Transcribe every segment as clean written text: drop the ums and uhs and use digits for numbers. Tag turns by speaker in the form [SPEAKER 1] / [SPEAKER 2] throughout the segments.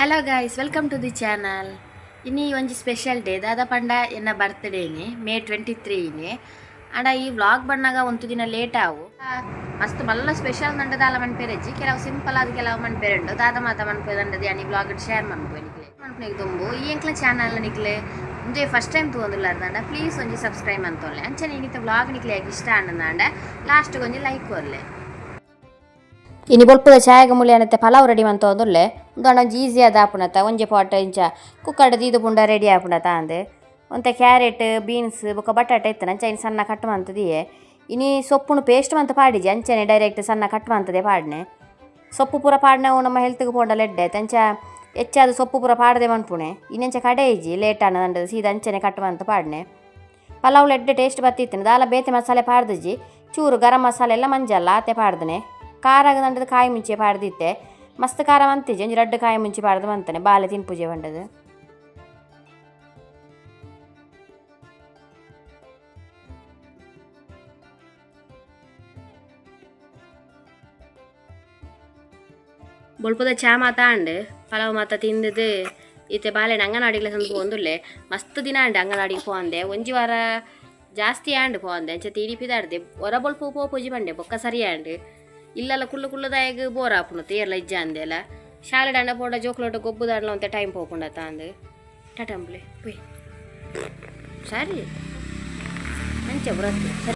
[SPEAKER 1] Hello guys, welcome to the channel. ಇನ್ನಿ ಒಂಜಿ special day ದಾದ ಪಂಡ ಎನ್ನ ಬರ್ತ್ಡೇನಿ ಮೇ 23 ಅಂಡ ಈ ವ್ಲಾಗ್ ಬಣ್ಣಗ ಒಂದು ದಿನ ಲೇಟ್ ಆವು ಮಸ್ತ್ ಮಲ್ಲ ಸ್ಪೆಷಲ್ ನಂಡ ದಾಲ ಮನ್ಪೇರಜ್ಜಿ ಕೆಲವು ಸಿಂಪಲ್ ಆದ ಕೆಲವು ಮನ್ಪೇರುಂಡು ದಾದ ಮಾತ ಮನ್ಪೇರಂಡದು ಯಾನಿ ವ್ಲಾಗ್ ಶೇರ್ ಮನ್ಪೇ ನಿಕ್ಲೆ ಮನ್ಪನಿಗೆ ತುಂಬು ಈ ಎಂಕ್ಲ ಚಾನಲ್ ನಿಕ್ಲೆ ಮುಂದೆ ಫಸ್ಟ್ ಟೈಮ್ ತಗೊಂಡಿಲ್ಲಾರ್ದಂಡ ಪ್ಲೀಸ್ ಒಂಜಿ ಸಬ್ಸ್ಕ್ರೈಬ್ ಅಂತೋಲ್ಲೆ ಅಂಚನೆ ಈಗಿತ್ತ ವ್ಲಾಗ್ ನಿಕ್ಲೆ ಇಷ್ಟ ಅನ್ನಂದಾಂಡ ಲಾಸ್ಟ್ ಒಂಜಿ ಲೈಕ್ ಕೊರ್ಲೆ. ಇನ್ನು ಬೊಲ್ಪುದ ಚಾಯಗ ಮುಳಿಯನತ್ತೆ ಪಲಾವ್ ರೆಡಿ ಮಂತೊಂದುಲ್ಲೆ ಉಂದು ಈಸಿ ಆದ ಆಪುಣತ ಒಂಜಿ ಪಾಟ್ ಇಂಚ ಕುಕ್ಕರ್ಡ್ ದೀದು ಪುಂಡ ರೆಡಿ ಆಪುಣತ ಅಂದೆ ಒಂತೆ ಕ್ಯಾರೆಟ್ ಬೀನ್ಸ್ ಬೊಕ ಬಟಾಟೆ ಇತ್ತನ ಅಂಚ ಸಣ್ಣ ಕಟ್ ಮಂತದಿಯೆ ಇನಿ ಸೊಪ್ಪುನು ಪೇಸ್ಟ್ ಮಂತ ಪಾಡಿಜಿ ಅಂಚನೆ ಡೈರೆಕ್ಟ್ ಸಣ್ಣ ಕಟ್ ಮಂತದೆ ಪಾಡ್ನೆ ಸೊಪ್ಪು ಪೂರ ಪಾಡ್ನವು ನಮ್ಮ ಹೆಲ್ತ್ಗೆ ಪೋಂಡಲ ಎಡ್ಡೆ ಅಂಚ ಹೆಚ್ಚಾದ ಸೊಪ್ಪು ಪೂರ ಪಾಡದೆ ಮನ್ಪುಣೆ ಇನ್ನೆಂಚ ಕಡೆ ಇಜ್ಜಿ ಲೇಟ್ ಅನ್ನದ ಸೀದಾ ಅಂಚನೆ ಕಟ್ ಮಂತ ಪಾಡ್ನೆ ಪಲಾವ್ಲು ಎಡ್ಡೆ ಟೇಸ್ಟ್ ಬತ್ತಿತ್ತನೆ ದಾಲ ಬೇತೆ ಮಸಾಲೆ ಪಾಡ್ದಜ್ಜಿ ಚೂರು ಗರಂ ಮಸಾಲೆ ಎಲ್ಲ ಮಂಜಲ್ಲ ಆತೆ ಪಾಡ್ದನೆ ಖಾರಾಗ ನಂಡದು ಕಾಯಿ ಮುಂಚೆ ಪಾಡ್ದಿತ್ತೆ ಮಸ್ತ್ ಖಾರ ಮಂತಿಜಿ ಒಂಜಿ 2 ಕಾಯಿ ಮುಂಚೆ ಪಾಡ್ದು ಮಂತಾನೆ ಬಾಲೆ ತಿನ್ಪುಜೆ ಬಂಡದು. ಬೊಲ್ಪದ ಚಾ ಮಾತ ಅಂಡು ಪಲಾವ್ ಮಾತ ತಿಂದದು ಈತೆ ಬಾಲೆನ ಅಂಗನವಾಡಿಗ್ಲ ಸಂದು ಪೋಂದುಲ್ಲೆ ಮಸ್ತ್ ದಿನ ಅಂಡೆ ಅಂಗನವಾಡಿಗೆ ಪೋಂದೆ ಒಂಜಿ ವಾರ ಜಾಸ್ತಿ ಆಂಡು ಪೋಂದೆ ಅಂಚ ತೀಡಿಪಿದಾಡ್ದೆ ಹೊರ ಬೊಲ್ಪು ಪೋಪುಜಿ ಬಂಡೆ ಬೊಕ್ಕ ಸರಿ ಆಂಡು ಇಲ್ಲೆಲ್ಲ ಕುಲ್ಲದಾಯಗ ಬೋರ್ ಆಪುಣತೆ ಎಲ್ಲ ಇಜ್ಜ ಅಂದೆಲ್ಲ ಶಾಲೆ ದಂಡ ಪೋಡ ಜೋಕ್ಲೋಟ ಗೊಬ್ಬು ದಾಡ್ಲ ಅಂತ ಟೈಮ್ ಪೋಪುಂಡತ ಅಂದು ಟಟಂಬ್ಲೆ ಪುಯ್ ಸರಿ ಅಂಚೆ ಬರತ್ತೆ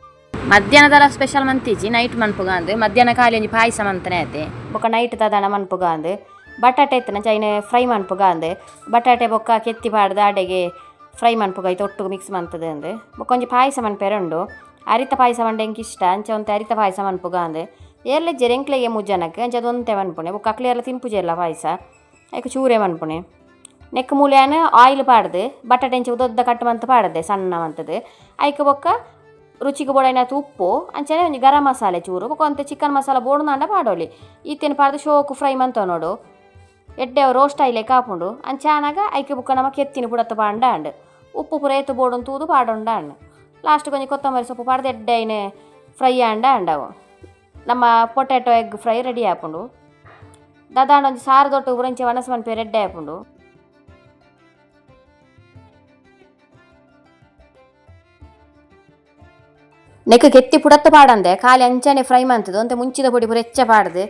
[SPEAKER 1] ಮಧ್ಯಾಹ್ನದಲ್ಲ ಸ್ಪೆಷಲ್ ಮಂತಿಜಿ ನೈಟ್ ಮನ್ಪುಗ ಅಂದು ಮಧ್ಯಾಹ್ನ ಖಾಲಿ ಒಂಜಿ ಪಾಯಸ ಮಂತನೆ ಆಯ್ತೆ ಬೊಕ್ಕ ನೈಟ್ ತದಾಣ ಮನ್ಪುಗ ಅಂದು ಬಟಾಟೆ ಇತ್ತನ ಚೈನೆ ಫ್ರೈ ಮನ್ಪುಗ ಅಂದು ಬಟಾಟೆ ಬೊಕ್ಕ ಕೆತ್ತಿ ಪಾಡ್ದು ಆಡೆಗೆ ಫ್ರೈ ಮನ್ಪುಗ ಐತೆ ಒಟ್ಟಿಗೆ ಮಿಕ್ಸ್ ಮಂತದೆ ಅಂದು ಬೊಕ್ಕ ಒಂಜಿ ಪಾಯಸ ಮನ್ಪೆರಂಡು ಅರಿತ ಪಾಯಸ ಮಂಡೆ ಎಂಕ್ ಇಷ್ಟ ಅಂಚೆ ಒಂತೆ ಅರಿತ ಪಾಯಸ ಮನ್ಪುಗ ಅಂದು ಏರ್ಲೆ ಜೆರೆಂಕ್ಲೆಗೆ ಮುಜ್ಜನಕ್ಕೆ ಅಂಚೆ ಅದೊಂತೆ ಮನ್ಪುಣೆ ಬೊಕ್ಕ ಅಕ್ಲೆಲ್ಲ ತಿನ್ಪುಜೆಲ್ಲ ಪಾಯಸ ಐಕೆ ಚೂರೆ ಮನ್ಪುಣೆ ನೆಕ್ ಮೂಲೆಯನ ಆಯಿಲ್ ಪಾಡ್ದು ಬಟಾಟೆ ಎಂಚೆ ಉದೊದ್ದ ಕಟ್ಟು ಮಂತ ಪಾಡದೆ ಸಣ್ಣ ಮಂತದ್ದು ಐಕೆ ಬೊಕ್ಕ ರುಚಿಗೆ ಬೋಡೈನಾತು ಉಪ್ಪು ಅಂಚನೆ ಒಂಜಿ ಗರಂ ಮಸಾಲೆ ಚೂರು ಬೊಕ್ಕ ಒಂತೆ ಚಿಕನ್ ಮಸಾಲ ಬೋಡುನಾಂಡ ಪಾಡೋಲಿ ಈತೇನು ಪಾಡ್ದು ಶೋಕು ಫ್ರೈ ಮಂತ ನೋಡು ಎಡ್ಡೆ ರೋಸ್ಟ್ ಆಯ್ಲೆ ಕಾಪುಂಡು ಅಂಚಾನಾಗ ಐಕೆ ಬುಕ್ಕ ನಮ್ಮ ಕೆತ್ತಿನ ಪುಡತ್ತ ಪಾಂಡ ಅಂಡು ಉಪ್ಪು ಪುರ ಏತು ಬೋಡು ತೂದು ಪಾಡೊಂಡ ಅಂಡು ಲಾಸ್ಟ್ ಕೊಂಚ ಕೊತ್ತಂಬರಿ ಸೊಪ್ಪು ಪಾಡ್ದು ಎಡ್ಡೆ ಫ್ರೈ ಆಂಡ ಅಂಡವು ನಮ್ಮ ಪೊಟ್ಯಾಟೊ ಎಗ್ ಫ್ರೈ ರೆಡಿ ಆಪುಂಡು ದಾದಾಂಡ ಒಂಜಿ ಸಾರು ದೊಟ್ಟು ಉರಂಚೆ ವನಸ್ ಮನ್ಪೆ ರೆಡ್ಡೆ ಆಪುಂಡು. ನೆಕ್ ಕೆತ್ತಿ ಪುಡತ್ತ ಪಾಡಂದೆ ಖಾಲಿ ಅಂಚನೆ ಫ್ರೈ ಮಂತದು ಒಂತೆ ಮುಂಚಿದ ಪೊಡಿ ಪೂರ ಹೆಚ್ಚ ಪಾಡ್ದು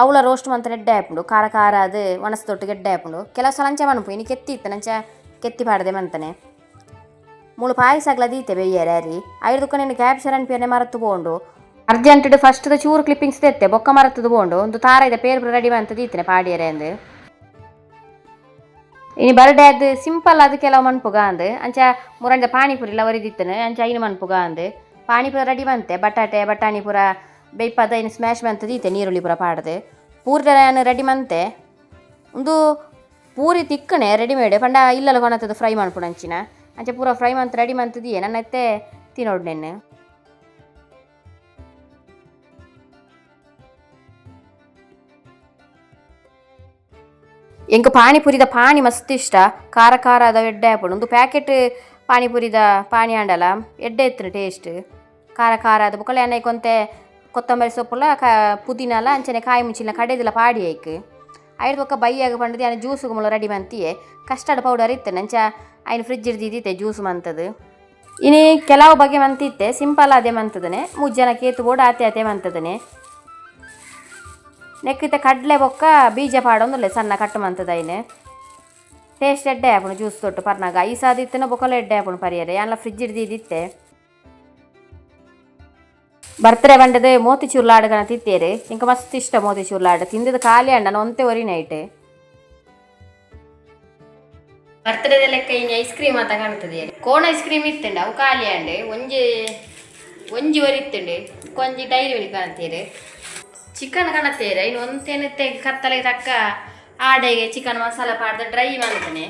[SPEAKER 1] ಅವಳ ರೋಸ್ಟ್ ಮಂತ ರೆಡ್ಡೆ ಆಪುಂಡು ಖಾರ ಖಾರ ಅದು ವನಸ್ ದೊಟ್ಟು ಗೆಡ್ಡೆ ಆಪುಂಡು ಕೆಲವು ಸಲ ಅಂಚೆ ಮನ್ಪು ಇನ್ನು ಕೆತ್ತಿ ಇತ್ತು ನಂಚ ಕೆತ್ತಿ ಪಾಡ್ದೆ ಮಂತನೆ ಮೂಳು ಪಾಯಸ ಆಗ್ಲ ದೀತೆ ಬೆಯ್ಯರೆ ಅರಿ ಐದು ನೀನು ಕ್ಯಾಪ್ಚರ್ ಅನ್ಪಿಯನೆ ಮರತ್ತು ಬೋಂಡು ಅರ್ಜೆಂಟ್ ಫಸ್ಟ್ ಚೂರು ಕ್ಲಿಪ್ಪಿಂಗ್ಸ್ ತೆತ್ತೆ ಬೊಕ್ಕ ಮರತ್ತದು ಬೋಂಡು ಒಂದು ತಾರ ಇದೆ ಪೇರು ರೆಡಿ ಅಂತ ದೀತೇನೆ ಪಾಡಿಯರೆ ಅಂದು ಇನ್ನು ಬರ್ಡೇ ಅದು ಸಿಂಪಲ್ ಅದು ಕೆಲವು ಮನ್ಪುಗ ಅಂದು ಅಂಚ ಮುರಂಜ ಪಾನಿಪುರಿ ಎಲ್ಲ ಒರಿದಿತ್ತನೆ ಅಂಚ ಐನು ಮನ್ಪುಗ ಅಂದು ಪಾನಿಪುರ ರೆಡಿ ಬಂತೆ ಬಟಾಟೆ ಬಟಾಣಿ ಪೂರ ಬೇಯ್ಪದ ಇನ್ನು ಸ್ಮ್ಯಾಶ್ ಬಂತ ದೀತೆ ನೀರುಳ್ಳಿ ಪೂರ ಪಾಡ್ದು ಪೂರಿ ರೆಡಿ ಮಂತೆ ಒಂದು ಪೂರಿ ತಿಕ್ಕಣೆ ರೆಡಿಮೇಡ್ ಪಂಡ ಇಲ್ಲಲ್ಲ ಕೊನತ್ತದು ಫ್ರೈ ಮನ್ಪುಡು ಅಂಚಿನ ಅಂಚೆ ಪೂರ ಫ್ರೈ ಮಂತ್ ರೆಡಿ ಮಂತದಿಯೇ ನನ್ನ ಎತ್ತೆ ತಿನ್ನೋಡು ನೆನ್ನೆ ಎಂಕ ಪಾನಿಪುರಿದ ಪಾನಿ ಮಸ್ತ್ ಇಷ್ಟ ಖಾರ ಖಾರ ಅದ ಎಡ್ಡೆ ಆಪುಂಡು ಒಂದು ಪ್ಯಾಕೆಟ್ ಪಾನಿಪುರಿದ ಪಾನಿ ಆಂಡಲ ಎಡ್ಡೆ ಇತ್ತು ಟೇಸ್ಟ್ ಖಾರ ಖಾರ ಅದು ಬುಕ್ಕಲೆ ಅನ್ನ ಕೊಂತೆ ಕೊತ್ತಂಬರಿ ಸೊಪ್ಪುಲ ಪುದೀನಲ ಅಂಚನೆ ಕಾಯಿ ಮುಂಚಿನ ಕಡೆದಿಲ್ಲ ಪಾಡಿ ಐಕ್ ಐದು ಬೊಕ್ಕ ಬೈಯಾಗ ಪಂಡದು ಅನ್ನ ಜ್ಯೂಸುಗೆ ಮುಳ ರೆಡಿ ಮಂತಿಯೇ ಕಸ್ಟರ್ಡ್ ಪೌಡರ್ ಇತ್ತು ಅಂಚ ಐನು ಫ್ರಿಜ್ ಇರ್ದಿದ್ದಿತ್ತೆ ಜ್ಯೂಸ್ ಮಂತದು ಇನ್ನು ಕೆಲವು ಬಗೆ ಮಂತಿತ್ತೆ ಸಿಂಪಲ್ ಅದೇ ಮಂತದನೆ ಮುಜ್ಜನ ಕೇತು ಬೋರ್ಡ್ ಆತೆ ಮಂತದನೆ ನೆಕ್ಕಿತ್ತೆ ಕಡಲೆ ಬೊಕ್ಕ ಬೀಜ ಪಾಡೊಂದುಲ್ಲೆ ಸಣ್ಣ ಕಟ್ಟು ಮಂತದ ಐನೆ ಟೇಸ್ಟ್ ಎಡ್ಡೆ ಆಪುಣು ಜ್ಯೂಸ್ ತೊಟ್ಟು ಪರ್ನಾಗ ಐಸಾದಿತ್ತಿನ ಬೊಕ್ಕಲ ಎಡ್ಡೆ ಆಪುಣು ಪರಿಯರೆ ಎಲ್ಲ ಫ್ರಿಜ್ ಹಿಡ್ದಿದ್ದಿತ್ತೆ ಬರ್ತ್ಡೇ ಬಂಡದು ಮೋತಿಚೂರ್ ಲಾಡುಗನ ತಿತ್ತೇರು ಇಂಕ ಮಸ್ತ್ ಇಷ್ಟ ಮೋತಿಚೂರ್ ಲಾಡು ತಿಂದದ್ದು ಖಾಲಿ ಅಂಡ ಒಂತೆ ಒರಿ ನೈಟ್ ಬರ್ತ್ಡೇದ ಲೆಕ್ಕ ಇನ್ನು ಐಸ್ ಕ್ರೀಮ್ ಅಂತ ಕಾಣ್ತದೆ ಕೋನ್ ಐಸ್ ಕ್ರೀಮ್ ಇತ್ತಂಡು ಅವು ಖಾಲಿ ಅಂಡು ಒಂಜಿ ಒರಿ ಇತ್ತಂಡು ಕೊಂಜಿ ಡೈರಿ ಒಲಿ ಕಾಣ್ತೀರು ಚಿಕನ್ ಕಾಣತ್ತೇರ ಇನ್ನು ಒಂತೇನತ್ತೆ ಕತ್ತಲೆಗೆ ತಕ್ಕ ಆಡೆಗೆ ಚಿಕನ್ ಮಸಾಲ ಪಾಡ್ದು ಡ್ರೈ ಮಾಡ್ತಾನೆ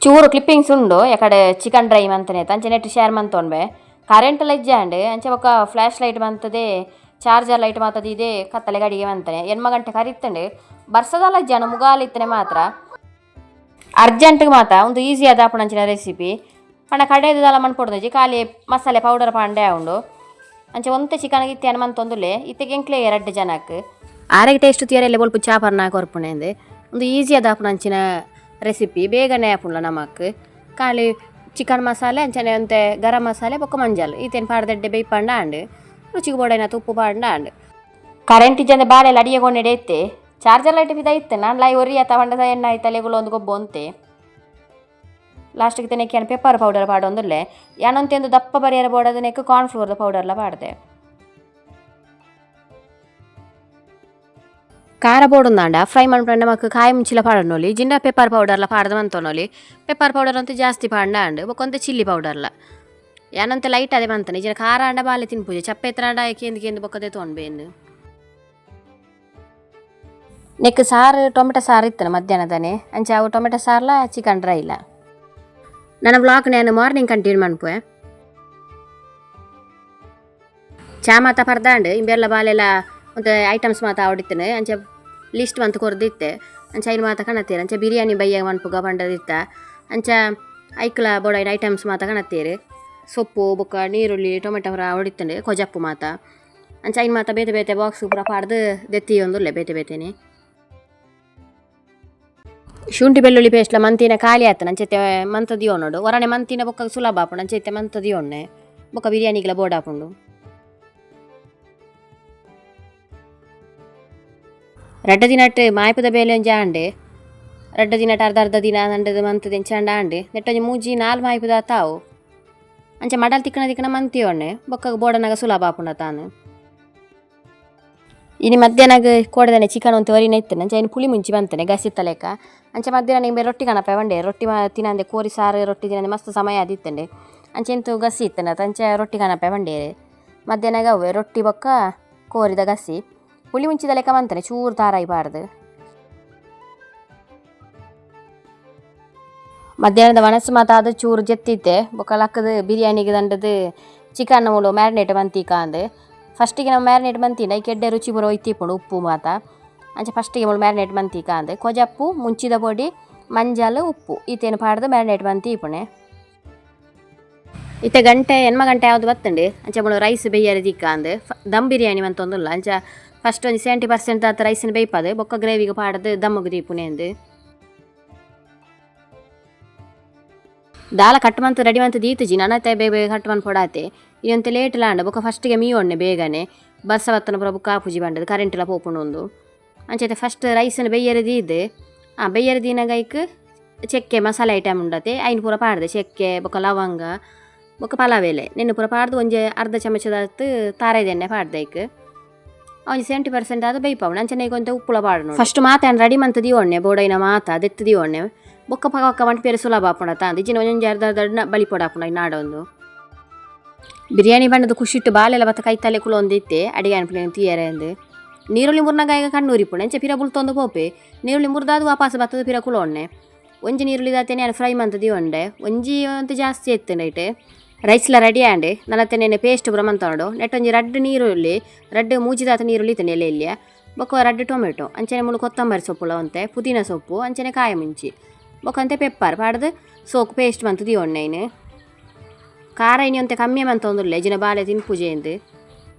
[SPEAKER 1] ಚೂರು ಕ್ಲಿಪ್ಪಿಂಗ್ಸ್ ಉಂಡು ಯಾಕಡೆ ಚಿಕನ್ ಡ್ರೈ ಮಂತನೆ ಅಂಚೆ ನೆಟ್ ಶೇರ್ ಮಂತೊಂಡ್ಬೆ ಕರೆಂಟ್ ಎಲ್ಲ ಇಜ್ಜ ಅಂಡು ಅಂಚೆ ಬೊಕ್ಕ ಫ್ಲ್ಯಾಶ್ ಲೈಟ್ ಮಂತದೆ ಚಾರ್ಜರ್ ಲೈಟ್ ಮಾತದ ಇದೆ ಕತ್ತಲೆ ಗಡಿಗೆ ಮಂತನೆ ಎನ್ಮ ಗಂಟೆ ಕರಿತ್ತಂಡು ಬರ್ಸದಲ್ಲ ಇಜ್ಜಾನು ಮುಗಾಲಿತ್ತನೆ ಮಾತ್ರ ಅರ್ಜೆಂಟ್ಗೆ ಮಾತ ಒಂದು ಈಸಿ ಆದ ಆಪುಣಂಚಿನ ರೆಸಿಪಿ ಪಂಡ ಕಡೆದಲ್ಲ ಮನ್ಪೊಡ್ದಜಿ ಖಾಲಿ ಮಸಾಲೆ ಪೌಡರ್ ಪಾಂಡೆ ಉಂಡು ಅಂಚೆ ಒಂತೆ ಚಿಕನ್ ಇತ್ತೆ ಅನ್ನ ಮಂತೊಂದುಲ್ಲೆ ಇತ್ತೆಗೆ ಎಂಕ್ಲೆ 2 ಜನಕ್ಕೆ ಆರೆಗೆ ಟೇಸ್ಟ್ ತೀರೆಲ್ಲ ಬೊಲ್ಪ ಚಾಪರ್ನ ಕೊರ್ಪುಣೆಂದು ಒಂದು ಈಸಿ ಅದಾಪುನಂಚಿನ ರೆಸಿಪಿ ಬೇಗನೆ ಆಪುಂಡ್ಲ ನಮಕ್ ಖಾಲಿ ಚಿಕನ್ ಮಸಾಲೆ ಅಂಚನೆ ಅಂತೆ ಗರಂ ಮಸಾಲೆ ಬೊಕ್ಕ ಮಂಜಲ್ ಈತೇನು ಪಾಡ್ದಡ್ಡೆ ಬೇಯ್ಪಂಡ ಅಂಡು ರುಚಿಗೆ ಬೋಡೈನತ್ತು ಉಪ್ಪು ಪಾಂಡ ಅಂಡು ಕರೆಂಟ್ ಇಜ್ಜಂದೆ ಬಾಳೆಲ್ಲ ಅಡಿಯಗೊಂಡೆ ಎತ್ತೆ ಚಾರ್ಜರ್ ಲೈಟ್ ಬಿದ ಇತ್ತೆ ನಾನು ಲೈ ಒರಿಯ ತಗೊಂಡದ ಎಣ್ಣೆ ಆಯ್ತಲೆಗಳು ಒಂದು ಗೊಬ್ಬ ಅಂತೆ ಲಾಸ್ಟಿಗೆ ತೆನೆಕ್ಕೆ ಪೆಪ್ಪರ್ ಪೌಡರ್ ಪಾಡೊಂದುಲ್ಲೆ ಯಾನೊಂತೆಂದು ದಪ್ಪ ಬರಿಯರ ಬೋಡದ ನೆಕ್ಕು ಕಾರ್ನ್ಫ್ಲೋರ್ದ ಪೌಡರ್ಲ ಪಾಡ್ದೆ ಖಾರ ಬೋಡುಂದಾಂಡ ಫ್ರೈ ಮಾಡ್ಕೊಂಡ ಮಕ್ಕ ಕಾಯಿ ಮುಂಚಿಲ ಪಾಡನೊಲಿ ಜಿಂಡ ಪೆಪ್ಪರ್ ಪೌಡರ್ಲ ಪಾಡ್ದು ಮಂತೊನೊಲಿ ಪೆಪ್ಪರ್ ಪೌಡರ್ ಅಂತೂ ಜಾಸ್ತಿ ಪಾಂಡ ಅಂಡು ಬೊಕ್ಕೊಂತೆ ಚಿಲ್ಲಿ ಪೌಡರ್ಲ ಯಾನಂತೆ ಲೈಟ್ ಅದೇ ಮಂತಾನೆ ಇಜನ ಖಾರ ಅಂಡ ಬಾಲೆ ತಿನ್ಪುಜೆ ಚಪ್ಪೆ ಎತ್ತರಾಂಡ ಕೇಂದು ಬೊಕ್ಕದೆ ತೊಗೊಂಡ್ಬೇನು ನೆಕ್ ಸಾರು ಟೊಮೆಟೊ ಸಾರು ಇತ್ತನ ಮಧ್ಯಾಹ್ನದನೆ ಅಂಚೆ ಅವು ಟೊಮೆಟೊ ಸಾರ್ಲ ಚಿಕನ್ ಡ್ರೈ ಇಲ್ಲ ನನ್ನ ಬ್ಲಾಗ್ ನಾನು ಮಾರ್ನಿಂಗ್ ಕಂಟಿನ್ಯೂ ಮಾಡ್ಪುವೆ ಚಾ ಮಾತ ಪರ್ದಾಂಡು ಇಂಬೆಲ್ಲ ಬಾಲೆಲ್ಲ ಒಂದು ಐಟಮ್ಸ್ ಮಾತ ಆವಡಿತ್ತೇನೆ ಅಂಚೆ ಲಿಸ್ಟ್ ಮಂತ್ ಕೊರ್ದಿತ್ತೆ ಅಂಚೆ ಐನು ಮಾತ ಕಾಣತ್ತೀರಿ ಅಂಚೆ ಬಿರಿಯಾನಿ ಬಯ್ಯ ಮನ್ಪುಗ ಬಂಡದಿತ್ತ ಅಂಚ ಐಕ್ಲ ಬೋಡೈನ ಐಟಮ್ಸ್ ಮಾತ ಕಾಣತ್ತೀರಿ ಸೊಪ್ಪು ಬೊಕ್ಕ ನೀರುಳ್ಳಿ ಟೊಮೆಟೊ ಪೂರ ಹೊಡಿತ್ತಂಡೆ ಕೊಜಪ್ಪು ಮಾತ ಅಂಚೆ ಐನು ಮಾತ ಬೇತೆ ಬೇತೆ ಬಾಕ್ಸ್ ಪೂರ ಪಾಡ್ದು ದೆತ್ತಿ ಒಂದುಲ್ಲೆ ಬೇತೆ ಬೇತೆನೆ ಶುಂಠಿ ಬೆಳ್ಳುಳ್ಳಿ ಪೇಸ್ಟ್ಲ ಮಂತಿನ ಖಾಲಿ ಆಯ್ತು ಅಂಚೆತ್ತೆ ಮಂತ ದಿಯೋನೋಡು ಹೊರನೆ ಮಂತಿನ ಬೊಕ್ಕ ಸುಲಭ ಆಪುಂಡು ಅಂಚೆತ್ತೆ ಮಂತ ದಿಯೋಣ್ಣೆ ಬೊಕ್ಕ ಬಿರಿಯಾನಿಗೆಲ್ಲ ಬೋರ್ಡ್ ಹಾಪುಂಡು ರಡ್ಡ ದಿನಟ್ಟು ಮಾಯ್ಪದ ಬೇಲೆ ಒಂಜಿ ಆಂಡೆ ರಡ್ಡ ದಿನಟ್ಟು ಅರ್ಧ ದಿನ ಅಂಡದು ಮಂತದ ಎಂಚಂಡ ಆಂಡೆ ನೆಟ್ಟೊಂಜಿ ಮೂಜಿ ನಾಲ್ ಮಾಯ್ಪದ ತಾವು ಅಂಚೆ ಮಡಲ್ ತಿಕ್ಕನ ಮಂತಿಯೋಣ್ಣೆ ಬೊಕ್ಕ ಬೋಡನಾಗ ಸುಲಭ ಆಪುಂಡ ತಾನು ಇನ್ನು ಮಧ್ಯಾಹ್ನಗ ಕೋಡದನೆ ಚಿಕನ್ ಅಂತ ವರಿನ ಇತ್ತನೆ ಅಂಚೆ ಐನು ಪುಳಿ ಮುಂಚಿ ಬಂತಾನೆ ಗಸಿತ್ತ ಲೆಕ್ಕ ಅಂಚೆ ಮಧ್ಯಾಹ್ನ ನಿಂಬೆ ರೊಟ್ಟಿ ಕಣಪ ಬಂಡೆ ರೊಟ್ಟಿ ತಿನ್ನಂದೆ ಕೋರಿ ಸಾರು ರೊಟ್ಟಿ ತಿನ್ನಂದೆ ಮಸ್ತ್ ಸಮಯ ಆದಿತ್ತಂಡೆ ಅಂಚೆ ಎಂತು ಗಸಿ ಇತ್ತನೆ ಅಂಚೆ ರೊಟ್ಟಿ ಕಣಪ ಬಂಡೆ ಮಧ್ಯಾಹ್ನಗ ಅವೇ ರೊಟ್ಟಿ ಬೊಕ್ಕ ಕೋರಿದ ಗಸಿ ಪುಳಿ ಮುಂಚಿದ ಲೆಕ್ಕ ಬಂತಾನೆ ಚೂರು ತಾರಾಯಿ ಬಾರ್ದು ಮಧ್ಯಾಹ್ನದ ವನಸ್ಸು ಮಾತ ಅದು ಚೂರು ಜೆತ್ತಿತ್ತೆ ಬೊಕ್ಕ ಲಕ್ಕದ ಬಿರಿಯಾನಿಗೆ ದಂಡದು ಚಿಕನ್ ಮೂಲು ಮ್ಯಾರಿನೇಟ್ ಬಂತೀಕ ಅಂದು ಫಸ್ಟಿಗೆ ನಾವು ಮ್ಯಾರಿನೇಟ್ ಬಂತೀನಿ ಕೆಡ್ಡೆ ರುಚಿ ಬರೋ ಇತ್ತಿಪ್ಪುಂಡು ಉಪ್ಪು ಮಾತ ಅಂಚೆ ಫಸ್ಟಿಗೆ ಮೂಲು ಮ್ಯಾರಿನೇಟ್ ಬಂತೀಕ ಅಂದೆ ಕೊಜಪ್ಪು ಮುಂಚಿದ ಪೊಡಿ ಮಂಜಾಲು ಉಪ್ಪು ಈತೇನು ಪಾಡ್ದು ಮ್ಯಾರಿನೇಟ್ ಬಂತೀಪುಣೆ ಇತ್ತೆ ಗಂಟೆ ಎನ್ಮ ಗಂಟೆ ಯಾವುದು ಬತ್ತಂಡೆ ಅಂಚೆ ಮೂಲು ರೈಸ್ ಬೇಯ್ಯರೆ ದಿಕ್ಕ ಅಂದು ದಮ್ ಬಿರಿಯಾನಿ ಅಂತೊಂದುಲ್ಲ ಅಂಚೆ ಫಸ್ಟ್ ಒಂದು 70% ಆತ ರೈಸನ್ನು ಬೇಯ್ಪದು ಬೊಕ್ಕ ಗ್ರೇವಿಗೆ ಪಾಡ್ದು ದಮ್ಮಗೆ ದೀಪುನೆ ಅಂದು ದಾಲ ಕಟ್ ಮಂತ್ ರೆಡಿ ಮಂತ್ ದೀತುಜಿ ನನ್ನತ್ತೆ ಬೇಗ ಕಟ್ ಮಂತ್ ಕೊಡಾತೆ ಇದಂತೆ ಲೇಟ್ ಲಾಂಡ ಬೊಕ್ಕ ಫಸ್ಟಿಗೆ ಮೀಯೊಣ್ಣೆ ಬೇಗನೆ ಬರ್ಸವತ್ತನ ಪುರ ಬುಕ್ಕ ಆಪುಜಿ ಬಂಡದು ಕರೆಂಟ್ಲ ಪೋಪುಂಡು ಒಂದು ಅಂಚೈತೆ ಫಸ್ಟ್ ರೈಸನ್ನು ಬೆಯ್ಯರೆ ದೀದೆ ಬೆಯ್ಯರೆ ದೀನಾಗೈಕ್ ಚೆಕ್ಕೆ ಮಸಾಲೆ ಐಟಮ್ ಉಂಡತೆ ಐನು ಪೂರ ಪಾಡ್ದೆ ಚೆಕ್ಕೆ ಬೊಕ್ಕ ಲವಂಗ ಬೊಕ್ಕ ಪಲಾವ್ ಎಲೆ ನೆನ್ನೆ ಪೂರ ಪಾಡ್ದು ಒಂಜಿ ಅರ್ಧ ಚಮಚದತ್ತು ತಾರೆದ ಎಣ್ಣೆ ಪಾಡ್ದೈಕ್ ಒಂಜಿ 70% ಆದ ಬೇಯ್ಪವನು ಅಂಚನೆ ಕೊಂತ ಉಪ್ಪುಲ ಪಾಡನು ಫಸ್ಟ್ ಮಾತಾನ್ ರೆಡಿ ಮಂತ್ ದಿಯೋಣ್ಣೆ ಬೋಡೈನ ಮಾತ ದೆತ್ತು ದಿಯೋಣ್ಣೆ ಬೊಕ್ಕ ಪಕ್ಕ ಮಂಟ್ ಪೇರು ಸುಲಭ ಆಪುಂಡ ತಾಂದು ಇಜ್ಜಿನ ಒಂಜೊಂಜಿ ಅರ್ಧ ಬಳಿ ಪೊಡ ಆಪುಂಡ ನಾಡೊಂದು ಬಿರಿಯಾನಿ ಬಣ್ಣದ ಖುಷಿಟ್ಟು ಬಾಲೆಲ್ಲ ಬತ್ತ ಕೈ ತಲೆ ಕುಲೊಂದಿತ್ತೆ ಅಡಿಗೆ ಅನ್ಪುಲೇನು ತೀಯರೆ ಅಂದು ನೀರುಳ್ಳಿ ಮುರ್ನಾಗಾಯ ಕಣ್ಣೂರಿಪುಣೆ ಅಂಚೆ ಪಿರ ಬುಲ್ತೊಂದು ಪೋಪೆ ನೀರುಳ್ಳಿ ಮುರ್ದಾದು ವಾಪಸ್ ಬತ್ತದ ಪಿರ ಕುಲೊಣ್ಣೆ ಒಂಜಿ ನೀರುಳ್ಳಿ ದಾತೆ ನಾನು ಫ್ರೈ ಮಂತ್ ದಿಯೊಂಡೆ ಒಂಜಿ ಅಂತ ಜಾಸ್ತಿ ಎತ್ತು ನೈಟ್ ರೈಸ್ಲ ರೆಡಿ ಆಂಡೆ ನನ್ನತ್ತೆ ನೆನೆ ಪೇಸ್ಟ್ ಪೂರ ಮಂತೋಡು ನೆಟ್ಟೊಂಜಿ ರಡ್ಡು ನೀರುಳ್ಳಿ ರಡ್ಡು ಮೂಜಿದಾತ ನೀರುಳ್ಳಿ ಇತ್ತನೆ ಎಲೆಯಲ್ಲಿ ಬೊಕ್ಕ ರಡ್ಡು ಟೊಮೆಟೊ ಅಂಚನೆ ಮುಳು ಕೊತ್ತಂಬರಿ ಸೊಪ್ಪುಲ ಅಂತೆ ಪುದೀನ ಸೊಪ್ಪು ಅಂಚನೆ ಕಾಯಿ ಮುಂಚಿ ಬೊಕ್ಕಂತೆ ಪೆಪ್ಪರ್ ಪಾಡ್ದು ಸೋಕು ಪೇಸ್ಟ್ ಮಂತ್ ದಿಯೊಣ್ಣೆ ಖಾರ ಇನಿ ಅಂತೆ ಕಮ್ಮಿ ಮಂತೊಂದುಲ್ಲೆ ಜಿನ ಬಾಲೆ ತಿನ್ಪುಜೆ ಎಂದು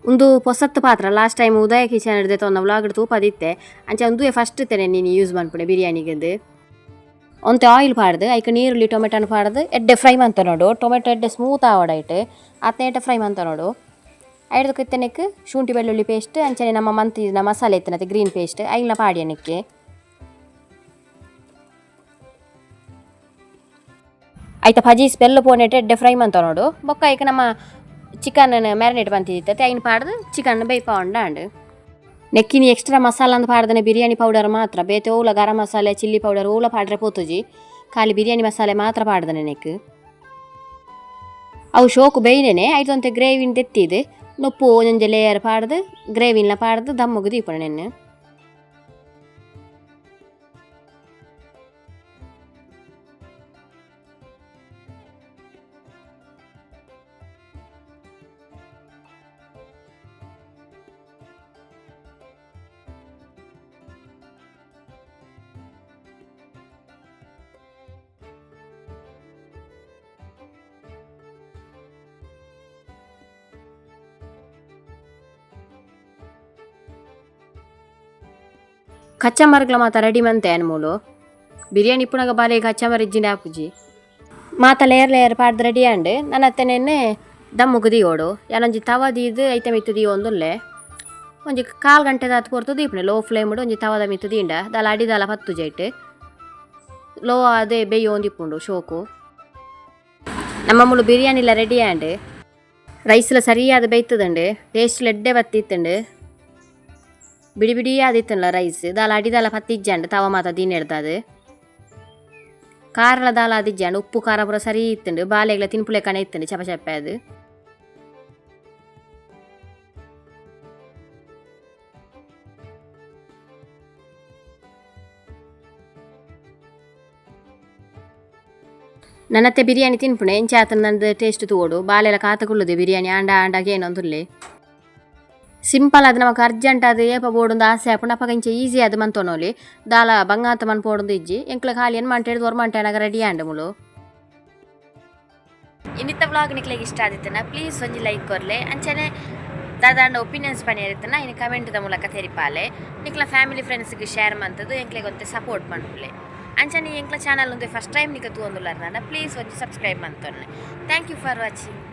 [SPEAKER 1] ಒಂದು ಪೊಸತ್ತು ಪಾತ್ರ ಲಾಸ್ಟ್ ಟೈಮ್ ಉದಯ ಕಿಚನ್ ಹಿಡ್ದೆ ತೊಂದ ವ್ಲಾಗ್ ತೂಪದಿತ್ತೆ ಅಂಚೆ ಒಂದು ಫಸ್ಟ್ ತೆನೆ ನೀನು ಯೂಸ್ ಮಾಡ್ಪುಣೆ ಬಿರಿಯಾನಿಗೆಂದು ಒಂತೆ ಆಯಿಲ್ ಪಾಡ್ದು ಐಕ ನೀರುಳ್ಳಿ ಟೊಮೆಟೊನ ಪಾಡ್ದು ಎಡ್ಡೆ ಫ್ರೈ ಮಂತ ನೋಡು ಟೊಮೆಟೊ ಎಡ್ಡೆ ಸ್ಮೂತ್ ಆವಡೈಟ್ ಅತ್ನೆ ಫ್ರೈ ಮಂತ ನೋಡು ಐಡ್ದು ಕಿತ್ತನೆಕ್ ಶುಂಠಿ ಬೆಳ್ಳುಳ್ಳಿ ಪೇಸ್ಟ್ ಅಂಚನೆ ನಮ್ಮ ಮಂತಿನ ಮಸಾಲೆ ಇತ್ತನತ್ತೆ ಗ್ರೀನ್ ಪೇಸ್ಟ್ ಐಲ್ನ ಪಾಡ್ಯನಕ್ಕೆ ಆಯ್ತಾ ಫಜಿ ಸ್ಮೆಲ್ ಪೋನೆಟ್ ಎಡ್ಡೆ ಫ್ರೈ ಮಂತ ನೋಡು ಬೊಕ್ಕ ಐಕ ನಮ್ಮ ಚಿಕನ್ ಮ್ಯಾರಿನೇಟ್ ಬಂತಿದ್ದೆ ಐನು ಪಾಡ್ದು ಚಿಕನ್ ಬೇಯ್ಪವಂಡ ಅಂಡು ನೆಕ್ಕಿನಿ ಎಕ್ಸ್ಟ್ರಾ ಮಸಾಲ ಅಂತ ಪಾಡ್ದನೆ ಬಿರಿಯಾನಿ ಪೌಡರ್ ಮಾತ್ರ ಬೇತೆ ಓಲ ಗರಂ ಮಸಾಲೆ ಚಿಲ್ಲಿ ಪೌಡರ್ ಓಲ ಪಾಡ್ರೆ ಪೋತುಜಿ ಖಾಲಿ ಬಿರಿಯಾನಿ ಮಸಾಲೆ ಮಾತ್ರ ಪಾಡ್ದನೆ ನೆಕ್ ಅವು ಶೋಕು ಬೇಯ್ನೇನೆ ಐತಂತೆ ಗ್ರೇವಿನ ತೆತ್ತಿದೆ ನೊಪ್ಪು ಒಂದೊಂದು ಲೇಯರ್ ಪಾಡ್ದು ಗ್ರೇವಿನ ಪಾಡ್ದು ದಮ್ಮಗು ದೀಪಣ ನೆನ್ನೆ ಕಚ್ಚಮರ್ಗ್ಲ ಮಾತ ರೆಡಿ ಮಂತೆ ಅನ್ಮೂಲು ಬಿರಿಯಾನಿ ಇಪ್ಪುನಾಗ ಬಾಲೆ ಕಚ್ಚಮರ್ ಇಜ್ಜಿಂಡೆ ಹಾಪುಜಿ ಮಾತ ಲೇಯರ್ ಲೇಯರ್ ಪಾಡ್ದು ರೆಡಿ ಆಂಡ್ ನನ್ನ ಅತ್ತೆನೆ ದಮ್ಮುಗು ದಿಯೋಡು ಯಾನೊಂಜಿ ತವ ದೀದು ಐತೆ ಮಿತ್ತು ದಿಯೋಂದುಲ್ಲೆ ಒಂಜಿ 1/4 ಗಂಟೆ ದಾತು ಪೊರ್ತು ದೀಪುನೆ ಲೋ ಫ್ಲೇಮ್ ಒಂಜಿ ತವದ ಮಿತ್ತು ದೀಂಡ ದಾಲ ಅಡಿದಾಲ ಪತ್ತು ಜೈಟ್ ಲೋ ಅದೇ ಬೇಯೋಂದಿಪ್ಪುಂಡು ಶೋಕು ನಮ್ಮ ಮುಳು ಬಿರಿಯಾನಿಲ ರೆಡಿ ಆಂಡ್ ರೈಸ್ಲ ಸರಿಯಾದ ಬೇಯ್ತದಂಡು ಟೇಸ್ಟ್ ಎಡ್ಡೆ ಬತ್ತಿತ್ತಂಡು ಬಿಡಿ ಬಿಡಿ ಆದಿತ್ತಲ್ಲ ರೈಸ್ ದಾಲ ಅಡಿದಾಲ ಪತ್ತಿಜ್ಜಂಡು ತವ ಮಾತ ದೀನ್ ಎಡ್ದದು ಕಾರಲ ದಾಲ ಆದಿಜ್ಜಂಡು ಉಪ್ಪು ಖಾರ ಪೂರ ಸರಿ ಇತ್ತಂಡು ಬಾಲೆಗ್ಲ ತಿನ್ಪುಲೆ ಕಣ ಇತ್ತಂಡು ಚಪ ಚಪ್ಪೆ ಅದು ನನ್ನತ್ತೆ ಬಿರಿಯಾನಿ ತಿನ್ಪುಣೆ ಎಂಚ ಆತನ ನಂದು ಟೇಸ್ಟ್ ತೋಡು ಬಾಲೆಲ್ಲ ಕಾತಗುಳ್ಳದೆ ಬಿರಿಯಾನಿ ಆಂಡ ಆಂಡಾಗೆ ಏನೊಂದುಲ್ಲೆ ಸಿಂಪಲ್ ಅದು ನಮಗೆ ಅರ್ಜೆಂಟ್ ಅದು ಏಪ ಬೋಡೊಂದು ಆಸೆ ಹಾಕೊಂಡು ಅಪ್ಪ ಇಂಚ ಈಸಿ ಅದು ಮಂತೋನೋಲಿ ದಾಲ ಬಂಗಾತ ಮನ್ ಪೋಡೊಂದು ಇಜ್ಜಿ ಎಂಕ್ಲ ಖಾಲಿ ಏನು ಮಂಟೇಡ್ದು ಮಂಟೇನಾಗ ರೆಡಿ ಆಂಡ ಮುಳು ಇನ್ನಿತ್ತ ವ್ಲಾಗ್ ನಿಕ್ಲೆಗೆ ಇಷ್ಟ ಆದಿತ್ತನ ಪ್ಲೀಸ್ ಒಂಜಿ ಲೈಕ್ ಕೊರ್ಲೆ ಅಂಚನೆ ದಾದಾಂಡ ಒಪಿನಿಯನ್ಸ್ ಪನಿ ಇರುತ್ತನ ಇನ್ನು ಕಮೆಂಟ್ದ ಮೂಲಕ ತೆರಿಪಾಲೆ ನಿಕ್ಲ ಫ್ಯಾಮಿಲಿ ಫ್ರೆಂಡ್ಸ್ಗೆ ಶೇರ್ ಮಂತದ್ದು ಎಂಕ್ಲೆಗೆ ಒಂತೆ ಸಪೋರ್ಟ್ ಮಾಡ್ಪುಲೆ ಅಂಚನೆ ಎಂಕ್ಲ ಚಾನಲ್ ಒಂದು ಫಸ್ಟ್ ಟೈಮ್ ನಿಕ್ಕ ತೂಂದುಲ್ಲಾರ ಪ್ಲೀಸ್ ಒಂಜಿ ಸಬ್ಸ್ಕ್ರೈಬ್ ಮಂತೊನ್ನೆ ಥ್ಯಾಂಕ್ ಯು ಫಾರ್ ವಾಚಿಂಗ್.